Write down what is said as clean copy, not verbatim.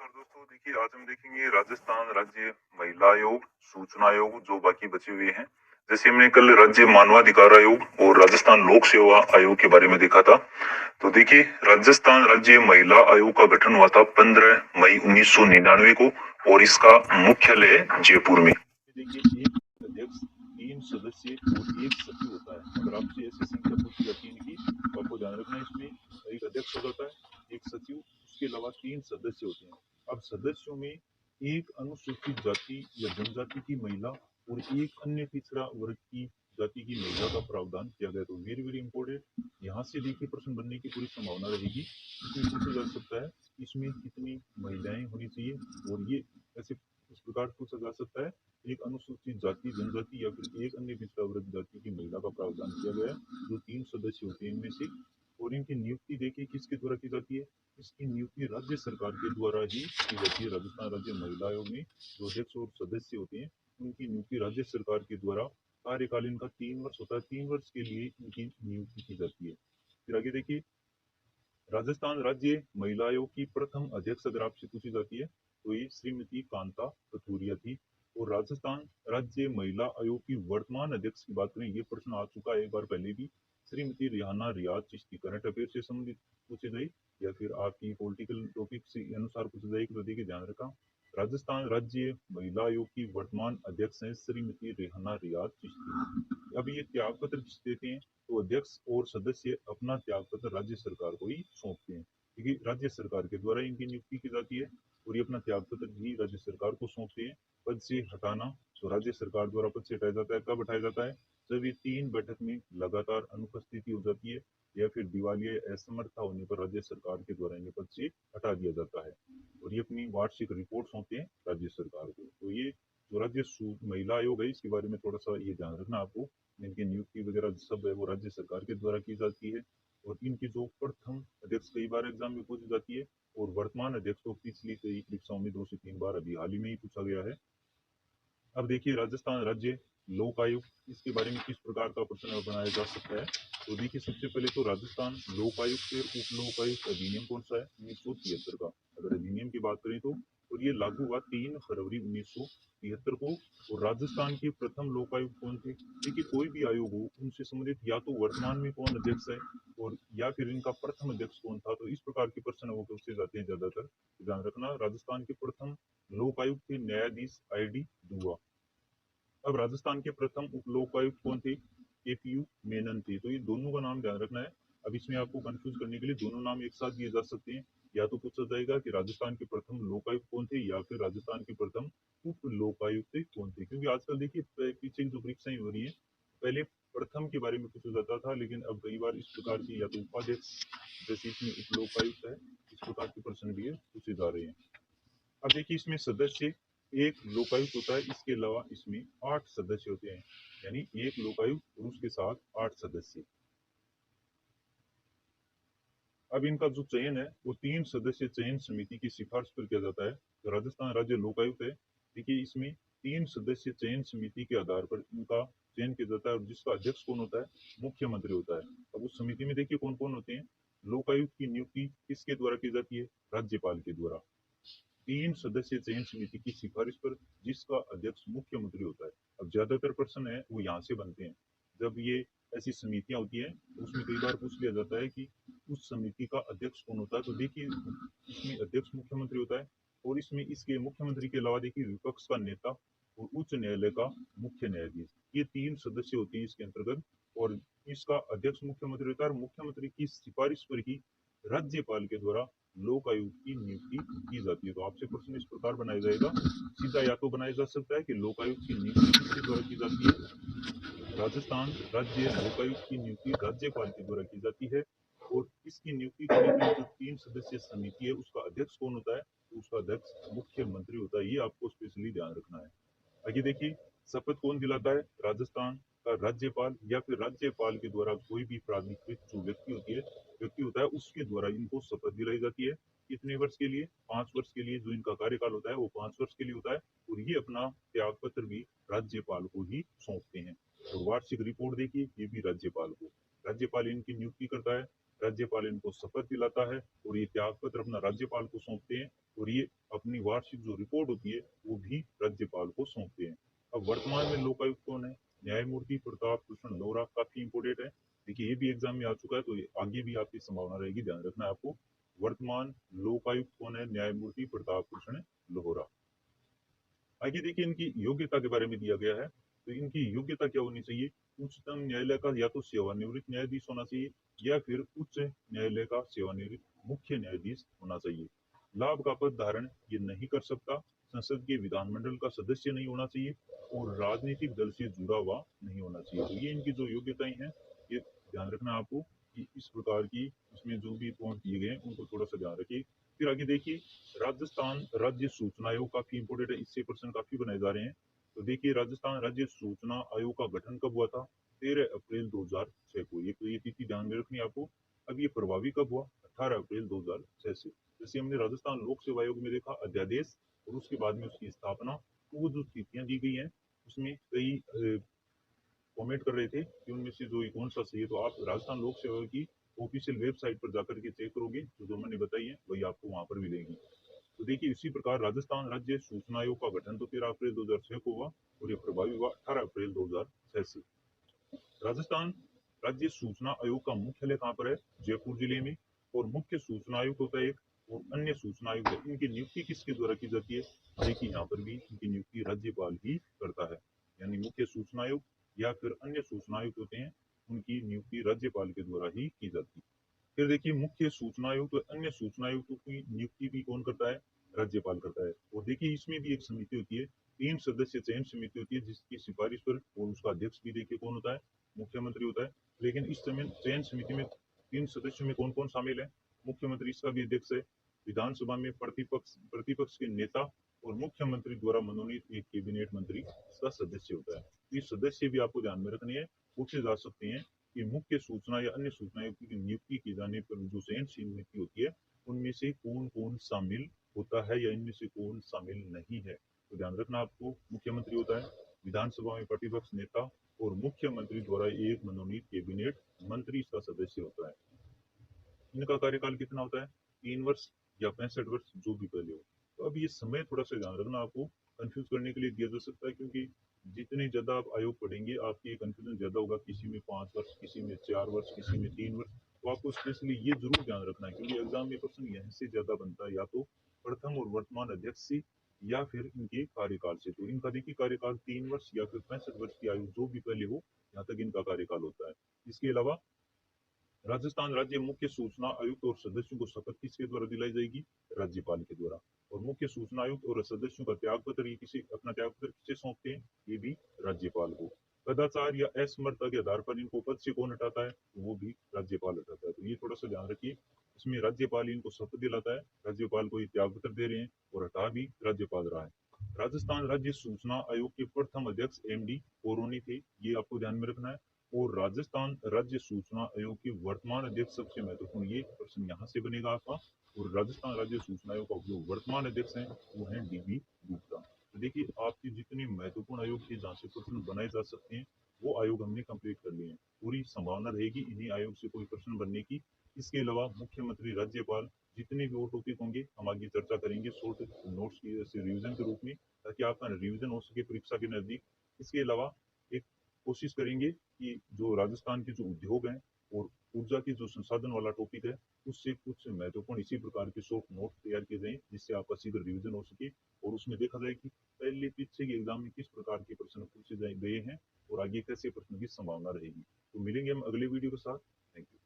नमस्कार दोस्तों, देखिए आज हम देखेंगे राजस्थान राज्य महिला आयोग, सूचना आयोग जो बाकी बचे हुए हैं। जैसे हमने कल राज्य मानवाधिकार आयोग और राजस्थान लोक सेवा आयोग के बारे में देखा था। तो देखिए राजस्थान राज्य महिला आयोग का गठन हुआ था 15 मई 1999 को और इसका मुख्यालय जयपुर में। देखिए एक अध्यक्ष, 3 सदस्य और एक सचिव होता है। अगर आपसे ऐसी संख्या पूछी जाती है इनकी तो आपको ध्यान रखना है, इसमें एक अध्यक्ष हो जाता है, एक सचिव, उसके अलावा 3 सदस्य होते हैं। अब सदस्यों में एक अनुसूचित जाति या जनजाति की महिला और एक अन्य पिछड़ा वर्ग की जाति की महिला का प्रावधान किया गया। तो वेरी वेरी इंपॉर्टेंट, यहाँ से देखिए प्रश्न बनने की पूरी संभावना रहेगी। इसमें पूछा जा सकता है इसमें कितनी महिलाएं होनी चाहिए, और ये ऐसे इस प्रकार पूछा जा सकता है एक अनुसूचित जाति जनजाति या फिर एक अन्य पिछड़ा वर्ग जाति की महिला का प्रावधान किया गया है। जो 3 सदस्य होते हैं इनमें से, और इनकी नियुक्ति देखिए किसके द्वारा की जाती है। इसकी नियुक्ति राज्य सरकार के द्वारा ही की जाती है। राजस्थान राज्य महिला आयोग में जो अध्यक्ष और सदस्य होते हैं उनकी नियुक्ति राज्य सरकार के द्वारा, कार्यकाल इनका 3 वर्ष होता है, 3 वर्ष के लिए इनकी नियुक्ति की जाती है। फिर आगे देखिए राजस्थान राज्य महिला आयोग की प्रथम अध्यक्ष अगर आपसे पूछी जाती है तो ये श्रीमती कांता कथूरिया थी। और राजस्थान राज्य महिला आयोग की वर्तमान अध्यक्ष की बात करें, ये प्रश्न आ चुका है एक बार पहले भी, श्रीमती रिहाना रियाज चिश्ती। करंट अफेयर से संबंधित पूछी गई या फिर आपकी पॉलिटिकल टॉपिक से अनुसार पूछी जाएगी तो देखिए ध्यान रखा, राजस्थान राज्य महिला आयोग की वर्तमान अध्यक्ष है श्रीमती रिहाना रियाज चिश्ती। अब ये त्याग पत्र किस देते हैं, तो अध्यक्ष और सदस्य अपना त्याग पत्र राज्य सरकार को ही सौंपते हैं, क्योंकि राज्य सरकार के द्वारा इनकी नियुक्ति की जाती है और ये अपना त्याग पत्र भी राज्य सरकार को सौंपते हैं। पद से हटाना तो राज्य सरकार द्वारा पद से हटाया जाता है। कब हटाया जाता है, जब ये 3 बैठक में लगातार अनुपस्थिति हो जाती है या फिर दिवालिया या असमर्थता होने पर राज्य सरकार के द्वारा इन्हें पद से हटा दिया जाता है। और ये अपनी वार्षिक रिपोर्ट सौंपते हैं राज्य सरकार को। तो ये जो राज्य महिला आयोग है इसके बारे में थोड़ा सा ये ध्यान रखना आपको, इनकी नियुक्ति वगैरह सब है वो राज्य सरकार के द्वारा की जाती है। और इनकी जो प्रथम अध्यक्ष कई बार एग्जाम में पूछी जाती है, और वर्तमान अध्यक्ष को पिछली कई परीक्षाओं में 2 से 3 बार अभी हाल ही में ही पूछा गया है। अब देखिए राजस्थान राज्य लोक आयोग, इसके बारे में किस प्रकार का प्रश्न बनाया जा सकता है। तो देखिए सबसे पहले तो राजस्थान लोक आयुक्त और उप लोक आयुक्त अधिनियम कौन सा है, 1973 का अगर अधिनियम की बात करें तो, और ये लागू हुआ 3 फरवरी 1973 को। और राजस्थान के प्रथम लोकायुक्त कौन थे, देखिए कोई भी आयोग हो उनसे संबंधित या तो वर्तमान में कौन अध्यक्ष है और या फिर इनका प्रथम अध्यक्ष कौन था, तो इस प्रकार के प्रश्न वो पूछे जाते हैं ज्यादातर। ध्यान रखना राजस्थान के प्रथम लोकायुक्त थे न्यायाधीश ID दुआ। अब राजस्थान के प्रथम उप लोकायुक्त कौन थे, KPU मेनन थे। तो ये दोनों का नाम ध्यान रखना है। अब इसमें आपको कंफ्यूज करने के लिए दोनों नाम एक साथ दिए जा सकते हैं, या तो पूछा जाएगा कि राजस्थान के प्रथम लोकायुक्त कौन थे या फिर राजस्थान के प्रथम उप लोकायुक्त कौन थे। क्योंकि आजकल देखिए पीछे जो परीक्षाएं हो रही है, पहले प्रथम के बारे में पूछा जाता था, लेकिन अब कई बार इस प्रकार की या तो उपाध्यक्ष जैसे इसमें उप लोकायुक्त है, इस प्रकार के प्रश्न भी पूछे जा रहे हैं। अब देखिए इसमें सदस्य एक लोकायुक्त होता है, इसके अलावा इसमें 8 सदस्य होते हैं, यानी एक लोकायुक्त और उसके साथ 8 सदस्य। अब इनका जो चयन है वो 3 सदस्य चयन समिति की सिफारिश पर किया जाता है। तो राजस्थान राज्य लोकायुक्त है, देखिए इसमें 3 सदस्य चयन समिति के आधार पर इनका चयन किया जाता है, और जिसका अध्यक्ष कौन होता है, मुख्यमंत्री होता है। अब उस समिति में देखिए कौन कौन होते हैं, लोकायुक्त की नियुक्ति किसके द्वारा की जाती है, राज्यपाल के द्वारा। 3 सदस्य चयन समिति की सिफारिश पर जिसका अध्यक्ष मुख्यमंत्री होता है। अब ज्यादातर प्रश्न है वो यहाँ से बनते हैं, जब ये ऐसी समितियां होती है तो उसमें कई बार पूछ लिया जाता है कि उस समिति का अध्यक्ष कौन होता है। तो देखिए इसमें अध्यक्ष मुख्यमंत्री होता है, और इसमें इसके मुख्यमंत्री के अलावा देखिए विपक्ष का नेता और उच्च न्यायालय का मुख्य न्यायाधीश, ये 3 सदस्य होते हैं इसके अंतर्गत। और इसका अध्यक्ष मुख्यमंत्री होता है, और मुख्यमंत्री की सिफारिश पर ही राज्यपाल के द्वारा लोक आयुक्त की नियुक्ति की जाती है। तो आपसे प्रश्न इस प्रकार बनाया जाएगा, सीधा या तो बनाया जा सकता है कि लोक आयुक्त की नियुक्ति किसके द्वारा की जाती है, राजस्थान राज्य लोक आयुक्त की नियुक्ति राज्यपाल के द्वारा की जाती है। और इसकी नियुक्ति करने के लिए जो 3 सदस्य समिति है उसका अध्यक्ष कौन होता है, तो उसका अध्यक्ष मुख्यमंत्री होता है। ये आपको स्पेशली ध्यान रखना है। आगे देखिए शपथ कौन दिलाता है, राजस्थान का राज्यपाल या फिर राज्यपाल के द्वारा कोई भी प्राधिकृत जो व्यक्ति होता है उसके द्वारा इनको शपथ दिलाई जाती है। कितने वर्ष के लिए, 5 वर्ष के लिए। जो इनका कार्यकाल होता है वो 5 वर्ष के लिए होता है, और ये अपना त्याग पत्र भी राज्यपाल को ही सौंपते हैं। और वार्षिक रिपोर्ट देखिए ये भी राज्यपाल इनकी नियुक्ति करता है, राज्यपाल इनको शपथ दिलाता है, और ये त्याग पत्र अपना राज्यपाल को सौंपते हैं, और ये अपना अपनी वार्षिक जो रिपोर्ट होती है वो भी राज्यपाल को सौंपते हैं। अब वर्तमान में लोकायुक्त कौन है? न्यायमूर्ति प्रताप कृष्ण लोहरा, काफी इंपोर्टेंट है। देखिए ये भी एग्जाम में आ चुका है, तो आगे भी आपकी संभावना रहेगी, ध्यान रखना है आपको। वर्तमान लोकायुक्त कौन है? न्यायमूर्ति प्रताप कृष्ण लोहरा। आगे देखिए इनकी योग्यता के बारे में दिया गया है। तो इनकी योग्यता क्या होनी चाहिए? उच्चतम न्यायालय का या तो सेवानिवृत्त न्यायाधीश होना चाहिए या फिर उच्च न्यायालय का सेवानिवृत्त मुख्य न्यायाधीश होना चाहिए। लाभ का पद धारण ये नहीं कर सकता, संसद के विधानमंडल का सदस्य नहीं होना चाहिए और राजनीतिक दल से जुड़ा हुआ नहीं होना चाहिए। तो ये इनकी जो योग्यताएं हैं ये ध्यान रखना आपको कि इस प्रकार की इसमें जो भी पॉइंट दिए गए हैं उनको थोड़ा सा ध्यान रखिए। फिर आगे देखिए राजस्थान राज्य सूचना आयोग काफी इंपोर्टेंट है, इससे प्रश्न काफी बनाए जा रहे हैं। तो देखिए राजस्थान राज्य सूचना आयोग का गठन कब हुआ था? 13 अप्रैल 2006 को। ये तो ये तिथि ध्यान में रखनी है आपको। अब ये प्रभावी कब हुआ? 18 अप्रैल 2006 से। जैसे हमने राजस्थान लोक सेवा आयोग में देखा अध्यादेश और उसके बाद में उसकी स्थापना, तो वो जो तिथियां दी गई हैं उसमें कई कमेंट कर रहे थे कि उनमें से जो कौन सा सही है। तो आप राजस्थान लोक सेवा की ऑफिशियल वेबसाइट पर जाकर के चेक करोगे तो जो मैंने बताई है वही आपको वहां पर मिलेगी। तो देखिए इसी प्रकार राजस्थान राज्य सूचना आयोग का गठन तो 13 अप्रैल 2006 को हुआ और ये प्रभावी हुआ 18 अप्रैल 2006 से। राजस्थान राज्य सूचना आयोग का मुख्यालय कहाँ पर है? जयपुर जिले में। और मुख्य सूचना आयुक्त होता है एक और अन्य सूचना आयुक्त है। इनकी नियुक्ति किसके द्वारा की जाती है? देखिए यहाँ पर भी इनकी नियुक्ति राज्यपाल ही करता है। यानी मुख्य सूचना आयुक्त या फिर अन्य सूचना आयुक्त होते हैं, उनकी नियुक्ति राज्यपाल के द्वारा ही की जाती है। फिर देखिए मुख्य सूचना आयुक्त और अन्य सूचना आयुक्तों की नियुक्ति भी कौन करता है? राज्यपाल करता है। और देखिए इसमें भी एक समिति होती है, 3 सदस्य चयन समिति होती है जिसकी सिफारिश पर और उसका अध्यक्ष भी देखिए कौन होता है? मुख्यमंत्री होता है। लेकिन इस समय चयन समिति में 3 सदस्यों में कौन कौन शामिल है? मुख्यमंत्री इसका भी अध्यक्ष है। विधानसभा में प्रतिपक्ष के नेता और मुख्यमंत्री द्वारा मनोनीत एक कैबिनेट मंत्री इसका सदस्य होता है। ये सदस्य भी आपको ध्यान में रखनी है, पूछे जा सकते हैं कि मुख्य सूचना या अन्य सूचना आयुक्त की नियुक्ति किए जाने पर जो चयन समिति होती है उनमें से कौन कौन शामिल होता है या इनमें से कौन शामिल नहीं है। तो ध्यान रखना आपको, मुख्यमंत्री होता है, विधानसभा में प्रतिपक्ष नेता और मुख्यमंत्री द्वारा एक मनोनीत कैबिनेट मंत्री इसका सदस्य होता है। इनका कार्यकाल कितना होता है? 3 वर्ष या 65 वर्ष, जो भी पहले हो। तो अब ये समय थोड़ा सा ध्यान रखना, आपको कंफ्यूज करने के लिए दिया जा सकता है, क्योंकि जितने ज्यादा आप आयोग पढ़ेंगे आपकी कंफ्यूजन ज्यादा होगा। किसी में 5 वर्ष, किसी में 4 वर्ष, किसी में 3 वर्ष। तो आपको स्पेशली ये जरूर ध्यान रखना है, क्योंकि एग्जाम में क्वेश्चन यहाँ से ज्यादा बनता है, या तो प्रथम और वर्तमान अध्यक्ष से या फिर इनके कार्यकाल से। तो इनका देखिए कार्यकाल 3 वर्ष या फिर 65 वर्ष की आयु, जो भी पहले हो, यहाँ तक इनका कार्यकाल होता है। इसके अलावा राजस्थान राज्य मुख्य सूचना आयुक्त और सदस्यों को शपथ किसके द्वारा दिलाई जाएगी? राज्यपाल के द्वारा। और मुख्य सूचना आयुक्त और सदस्यों का त्याग पत्र, ये किसी अपना त्याग पत्र किसे सौंपते हैं? ये भी राज्यपाल को। कदाचार या असमर्थता के आधार पर इनको पद से कौन हटाता है? वो भी राज्यपाल हटाता है। तो ये थोड़ा सा ध्यान रखिए, इसमें राज्यपाल इनको शपथ दिलाता है, राज्यपाल को ये त्याग पत्र दे रहे हैं और हटा भी राज्यपाल रहा है। राजस्थान राज्य सूचना आयोग के प्रथम अध्यक्ष एमडी कोरोनी थे, ये आपको ध्यान में रखना है। और राजस्थान राज्य सूचना आयोग के वर्तमान अध्यक्ष, सबसे महत्वपूर्ण ये प्रश्न यहाँ से बनेगा आपका। और राजस्थान राज्य सूचना आयोग का जो वर्तमान अध्यक्ष हैं वो हैं डीबी गुप्ता। तो देखिए आपकी जितनी महत्वपूर्ण आयोग के जहाँ से प्रश्न बनाए जा सकते हैं वो आयोग हमने कंप्लीट कर लिए हैं। पूरी संभावना रहेगी इन्हीं आयोग से कोई प्रश्न बनने की। इसके अलावा मुख्यमंत्री, राज्यपाल, जितने भी और टॉपिक होंगे हम आगे चर्चा करेंगे शॉर्ट नोट्स की रिविजन के रूप में, ताकि आपका रिविजन हो सके परीक्षा के नजदीक। इसके अलावा एक कोशिश करेंगे कि जो राजस्थान के जो उद्योग हैं और ऊर्जा के जो संसाधन वाला टॉपिक है उससे कुछ महत्वपूर्ण इसी प्रकार के शॉर्ट नोट तैयार किए जाए, जिससे आपका शीघ्र रिविजन हो सके और उसमें देखा जाए कि पहले पीछे के एग्जाम में किस प्रकार के प्रश्न पूछे गए हैं और आगे कैसे प्रश्न की संभावना रहेगी। तो मिलेंगे हम अगले वीडियो के साथ। Thank you.